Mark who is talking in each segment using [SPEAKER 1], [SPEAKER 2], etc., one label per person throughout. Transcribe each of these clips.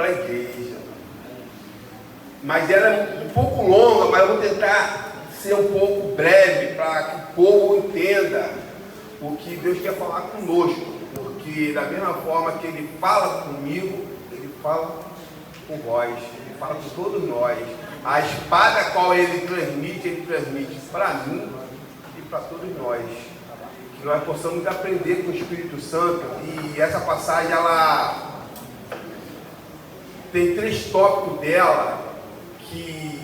[SPEAKER 1] para a igreja. Mas ela é um pouco longa, mas eu vou tentar ser um pouco breve para que o povo entenda o que Deus quer falar conosco. Porque da mesma forma que Ele fala comigo, Ele fala com vós, Ele fala com todos nós. A espada a qual Ele transmite para mim e para todos nós. Que nós possamos aprender com o Espírito Santo. E essa passagem, ela tem 3 tópicos dela, que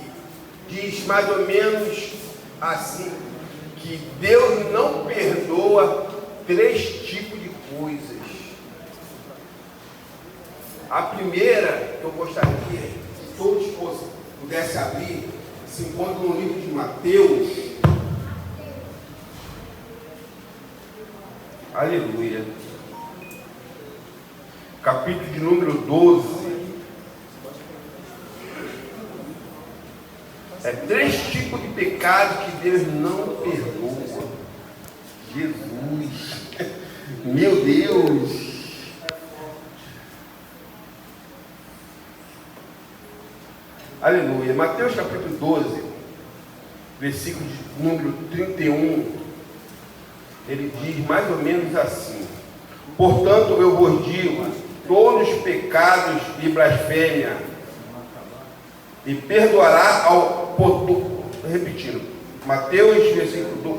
[SPEAKER 1] diz mais ou menos assim, que Deus não perdoa 3 tipos de coisas. A primeira que eu gostaria que todos pudessem abrir, se encontra no livro de Mateus. Aleluia. Capítulo de número 12. É 3 tipos de pecados que Deus não perdoa. Jesus. Meu Deus. Aleluia. Mateus capítulo 12, versículo de número 31, ele diz mais ou menos assim: portanto, eu vos digo, todos os pecados de blasfêmia, e perdoará repetindo, Mateus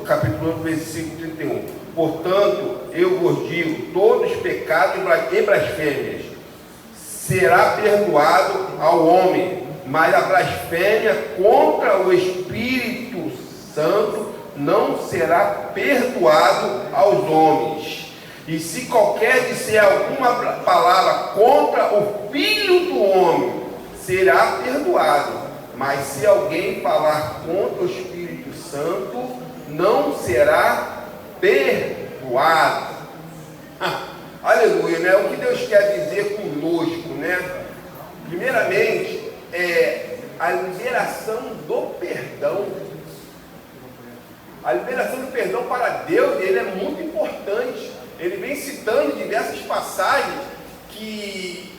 [SPEAKER 1] capítulo 1, versículo 31. Portanto, eu vos digo, todos os pecados e blasfêmias será perdoado ao homem, mas a blasfêmia contra o Espírito Santo não será perdoado aos homens. E se qualquer disser alguma palavra contra o Filho do Homem, será perdoado. Mas se alguém falar contra o Espírito Santo, não será perdoado. Aleluia, né? O que Deus quer dizer conosco, né? Primeiramente, é a liberação do perdão. A liberação do perdão para Deus, ele é muito importante. Ele vem citando diversas passagens que,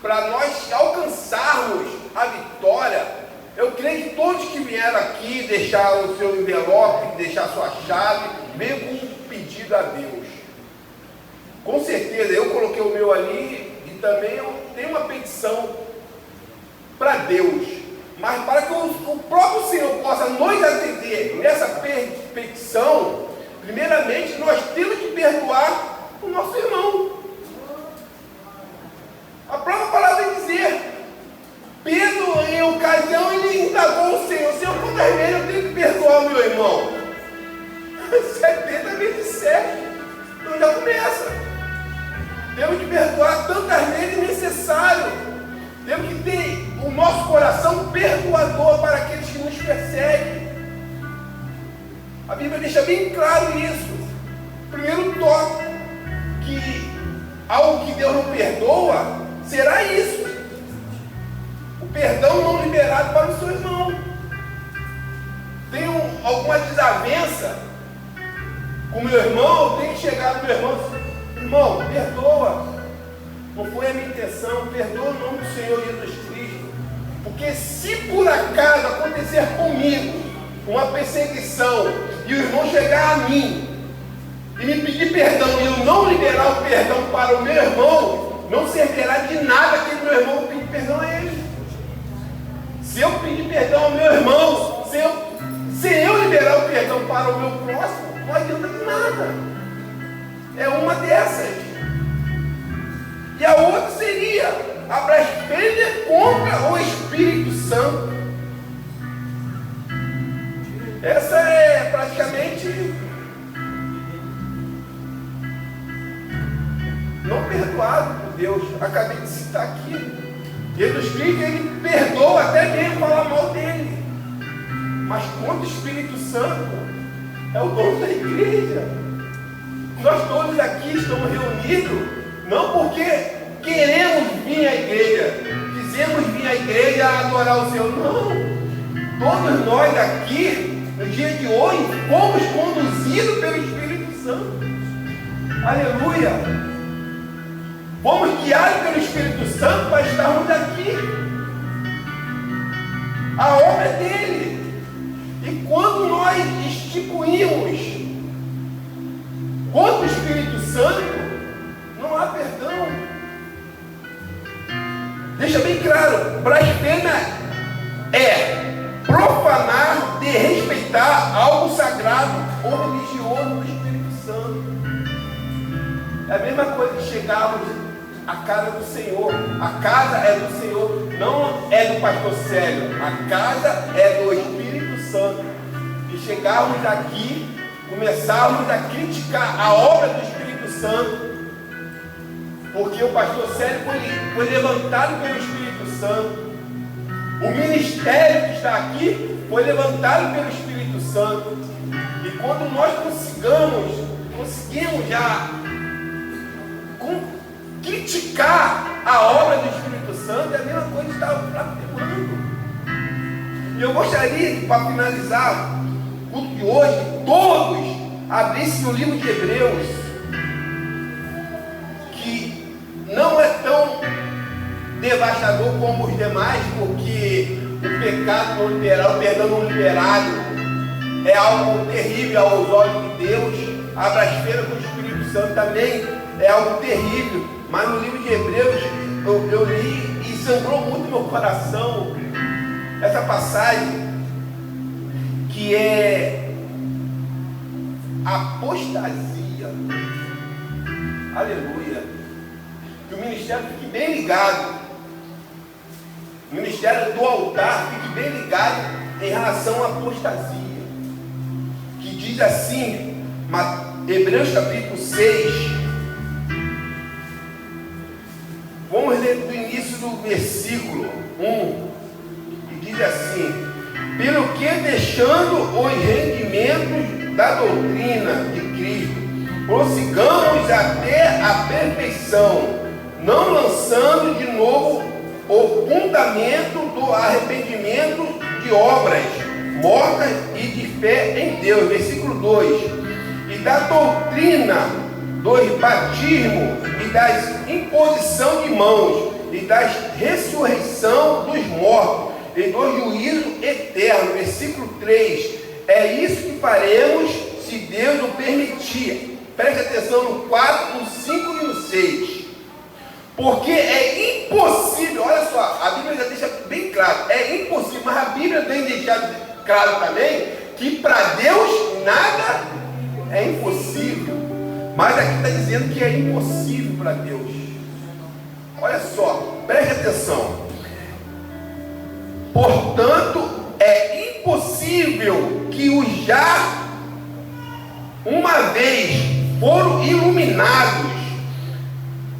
[SPEAKER 1] para nós alcançarmos a vitória, eu creio que todos que vieram aqui deixar o seu envelope, deixar a sua chave, veio com um pedido a Deus. Com certeza, eu coloquei o meu ali e também eu tenho uma petição para Deus. Mas para que o próprio Senhor possa nos atender nessa petição, primeiramente nós temos que perdoar o nosso irmão. A própria palavra vai dizer: Pedro, em ocasião, ele indagou o Senhor: Senhor, quantas vezes eu tenho que perdoar o meu irmão? 70 vezes 7. Então já começa. Temos que perdoar tantas vezes necessário. Temos que ter o nosso coração perdoador para aqueles que nos perseguem. A Bíblia deixa bem claro isso. Primeiro toque, que algo que Deus não perdoa será isso: o perdão não liberado para o seu irmão. Tem alguma desavença com o meu irmão, eu tenho que chegar no meu irmão e dizer: irmão, perdoa, não foi a minha intenção, perdoa o nome do Senhor Jesus Cristo. Porque se por acaso acontecer comigo uma perseguição e o irmão chegar a mim e me pedir perdão e eu não liberar o perdão para o meu irmão, não servirá de nada aquele meu irmão pedir perdão a ele. Se eu pedir perdão ao meu irmão, sem eu liberar o perdão para o meu próximo, não adianta de nada. É uma dessas. E a outra seria a blasfêmia contra o Espírito Santo. Essa é praticamente não perdoado por Deus. Acabei de citar aqui. Jesus Cristo, ele perdoa até mesmo falar mal dele. Mas contra o Espírito Santo, é o dono da igreja. Nós todos aqui estamos reunidos, não porque queremos vir à igreja, quisemos vir à igreja a adorar o Senhor, não. Todos nós aqui, no dia de hoje, fomos conduzidos pelo Espírito Santo. Aleluia! Fomos guiados pelo Espírito Santo para estarmos aqui. deixa bem claro, blasfêmia é profanar, desrespeitar algo sagrado ou religioso do Espírito Santo. É a mesma coisa que chegarmos à casa do Senhor. A casa é do Senhor, não é do pastor Célio. A casa é do Espírito Santo. E chegarmos aqui, começarmos a criticar a obra do Espírito Santo, porque o pastor Célio foi levantado pelo Espírito Santo. O ministério que está aqui foi levantado pelo Espírito Santo. E quando nós conseguimos já criticar a obra do Espírito Santo, é a mesma coisa que está blasfemando. E eu gostaria, para finalizar o culto de hoje, todos abrissem o livro de Hebreus, que não é tão devastador como os demais, porque o pecado não liberado, o perdão não liberado é algo terrível aos olhos de Deus. A blasfêmia com o Espírito Santo também é algo terrível. Mas no livro de Hebreus eu li e sangrou muito meu coração essa passagem, que é apostasia. Aleluia. Que o ministério fique bem ligado. O ministério do altar fique bem ligado em relação à apostasia. Que diz assim, Hebreus capítulo 6. Vamos ler do início do versículo 1. E diz assim: pelo que, deixando os rendimentos da doutrina de Cristo, prossigamos até a perfeição, não lançando de novo o fundamento do arrependimento de obras mortas e de fé em Deus. Versículo 2: e da doutrina dos batismos e das imposição de mãos e da ressurreição dos mortos e do juízo eterno. Versículo 3: é isso que faremos se Deus o permitir. Preste atenção no 4, no 5 e no 6. Porque é impossível, olha só, a Bíblia já deixa bem claro, é impossível, mas a Bíblia tem deixado claro também que para Deus nada é impossível. Mas aqui está dizendo que é impossível para Deus. Olha só, preste atenção. Portanto, é impossível que os já uma vez foram iluminados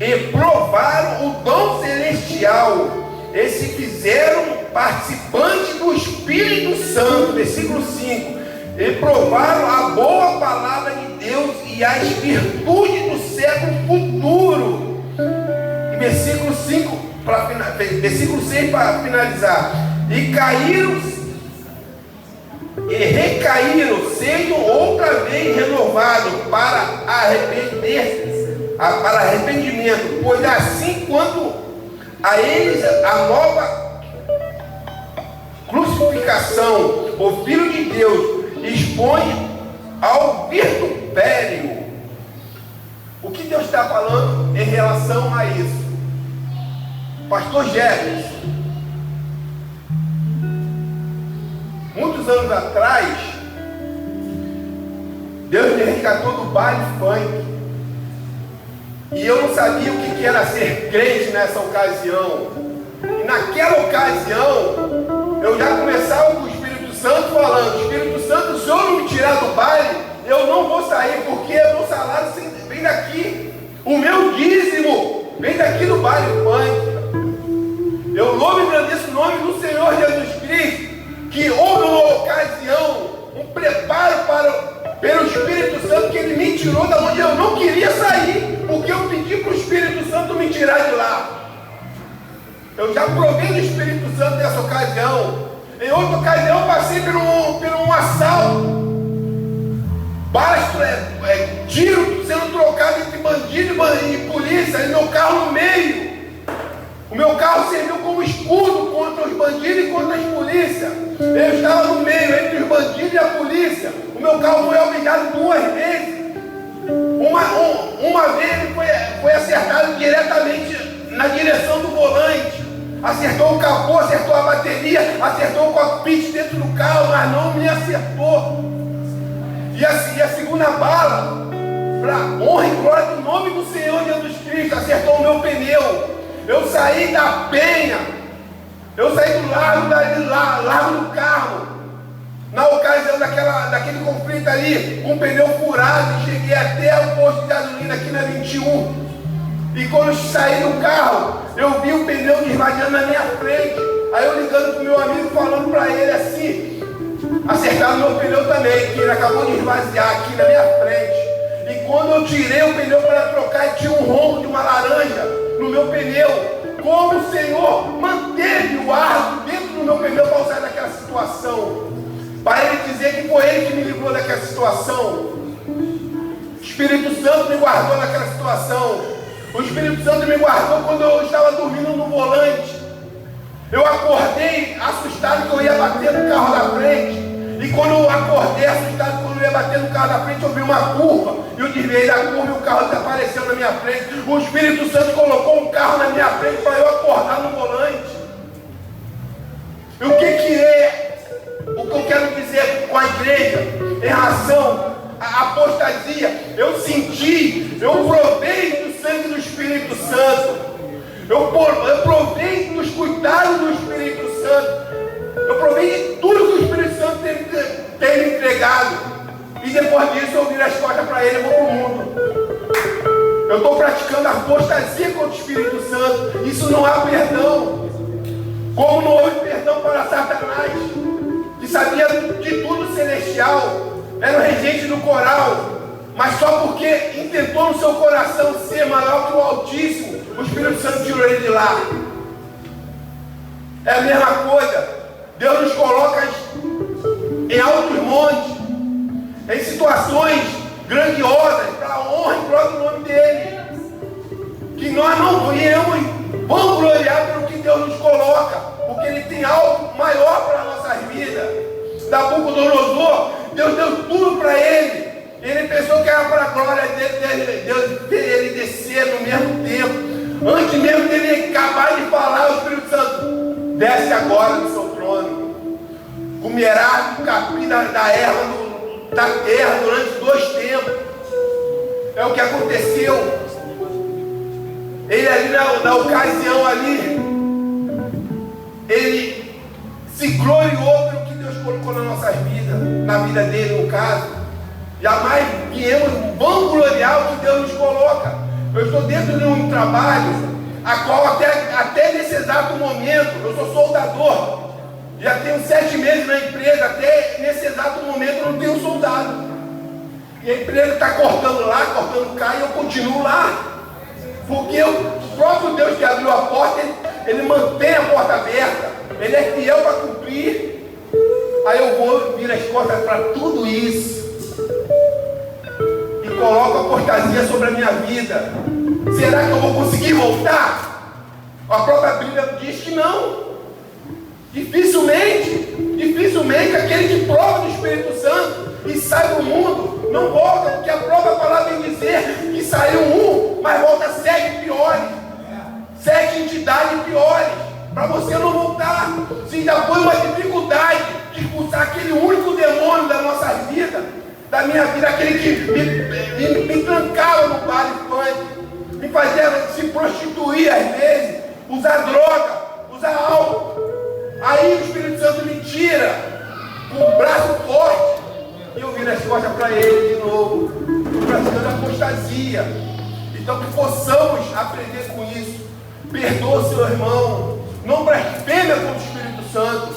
[SPEAKER 1] e provaram o dom celestial e se fizeram participantes do Espírito Santo. Versículo 5: e provaram a boa palavra de Deus e as virtudes do século futuro. E versículo 5 versículo 6 para finalizar: e caíram e recaíram, sendo outra vez renovados para arrependimento, pois assim quanto a eles a nova crucificação, o Filho de Deus expõe ao vitupério. O que Deus está falando em relação a isso? Pastor Jefferson, muitos anos atrás, Deus me resgatou do baile funk. E eu não sabia o que era ser crente nessa ocasião. E naquela ocasião, eu já começava com o Espírito Santo falando: Espírito Santo, se o Senhor não me tirar do baile, eu não vou sair, porque o meu salário vem daqui. O meu dízimo vem daqui do baile funk. Eu louvo e agradeço o nome do Senhor Jesus Cristo, que houve uma ocasião, um preparo pelo Espírito Santo, que Ele me tirou da onde eu não queria sair, porque eu pedi para o Espírito Santo me tirar de lá. Eu já provei do Espírito Santo nessa ocasião. Em outra ocasião eu passei por um assalto, balas, tiro sendo trocado entre bandido e polícia, e meu carro no meio. O meu carro serviu como escudo contra os bandidos e contra as polícias. Eu estava no meio entre os bandidos e a polícia. O meu carro foi alvejado 2 vezes. Uma vez ele foi acertado diretamente na direção do volante. acertou o capô, acertou a bateria, acertou o cockpit dentro do carro, mas não me acertou. E a segunda bala, para honra e glória do nome do Senhor Jesus Cristo, acertou o meu pneu. Eu saí da penha, eu saí do largo do carro, na ocasião daquele conflito ali, com o pneu furado, e cheguei até o posto de gasolina aqui na 21. E quando eu saí do carro, eu vi o pneu desvadiando na minha frente. Aí eu ligando pro meu amigo, falando para ele assim, acertaram meu pneu também, que ele acabou de esvaziar aqui na minha frente. E quando eu tirei o pneu para trocar, tinha um rombo de uma laranja no meu pneu. Como o Senhor manteve o árbitro dentro do meu pneu para eu sair daquela situação. Para ele dizer que foi ele que me livrou daquela situação. O Espírito Santo me guardou naquela situação. O Espírito Santo me guardou quando eu estava dormindo no volante. Eu acordei assustado que eu ia bater no carro da frente. E quando eu acordei assustado quando eu ia bater no carro da frente, eu vi uma curva. E eu desviei da curva e o carro desapareceu na minha frente. O Espírito Santo colocou um carro na minha frente para eu acordar no volante. E o que é o que eu quero dizer com a igreja em relação à apostasia? Eu senti, eu provei do sangue do Espírito Santo. Eu provei dos cuidados do Espírito Santo. Eu provei de tudo que o Espírito Santo tem me entregado. E depois disso eu viro as costas para ele e vou para o mundo. Eu estou praticando a apostasia contra o Espírito Santo. Isso não há perdão. Como não houve perdão para Satanás, que sabia de tudo celestial, era o regente do coral, mas só porque intentou no seu coração ser maior que o Altíssimo, o Espírito Santo tirou ele de lá. É a mesma coisa. Deus nos coloca em altos montes, em situações grandiosas, para a honra e glória do nome dele. Que nós não venhamos vangloriar pelo que Deus nos coloca, porque ele tem algo maior para as nossas vidas. Nabucodonosor, Deus deu tudo para ele. Ele pensou que era para a glória dele, Deus ele descer no mesmo tempo. Antes mesmo dele acabar de falar, o Espírito Santo desce agora do seu trono. Comerá do capim da erva da terra durante 2 tempos. É o que aconteceu. Ele ali na ocasião ali, ele se gloriou pelo que Deus colocou nas nossas vidas, na vida dele no caso. Jamais viemos vangloriar o que Deus nos coloca. Eu estou dentro de um trabalho, a qual até nesse exato momento, eu sou soldador, já tenho 7 meses na empresa, até nesse exato momento eu não tenho soldado. E a empresa está cortando lá, cortando cá, e eu continuo lá. Porque o próprio Deus que abriu a porta, ele mantém a porta aberta. Ele é fiel para cumprir. Aí eu vou virar as costas para tudo isso. E coloco a apostasia sobre a minha vida. Será que eu vou conseguir voltar? A própria Bíblia diz que não. Dificilmente aquele que prova do Espírito Santo e sai do mundo não volta, porque a própria palavra vem dizer que saiu um, mas volta 7 piores, 7 entidades piores, para você não voltar. Se já foi uma dificuldade de expulsar aquele único demônio da nossa vida, da minha vida, aquele que me trancava no bar de funk, me fazia se prostituir às vezes, usar droga, usar álcool. Aí o Espírito Santo me tira com o braço forte e eu viro as costas para ele de novo, praticando apostasia. Então que possamos aprender com isso. Perdoa o seu irmão, não blasfema contra o Espírito Santo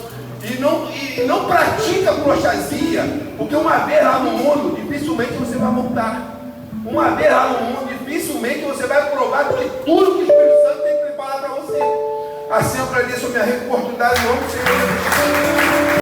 [SPEAKER 1] e não pratica apostasia, porque uma vez lá no mundo dificilmente você vai voltar. Uma vez lá no mundo dificilmente você vai provar que tudo que o Espírito Santo tem preparado para você. Assim eu agradeço a minha oportunidade em nome do Senhor.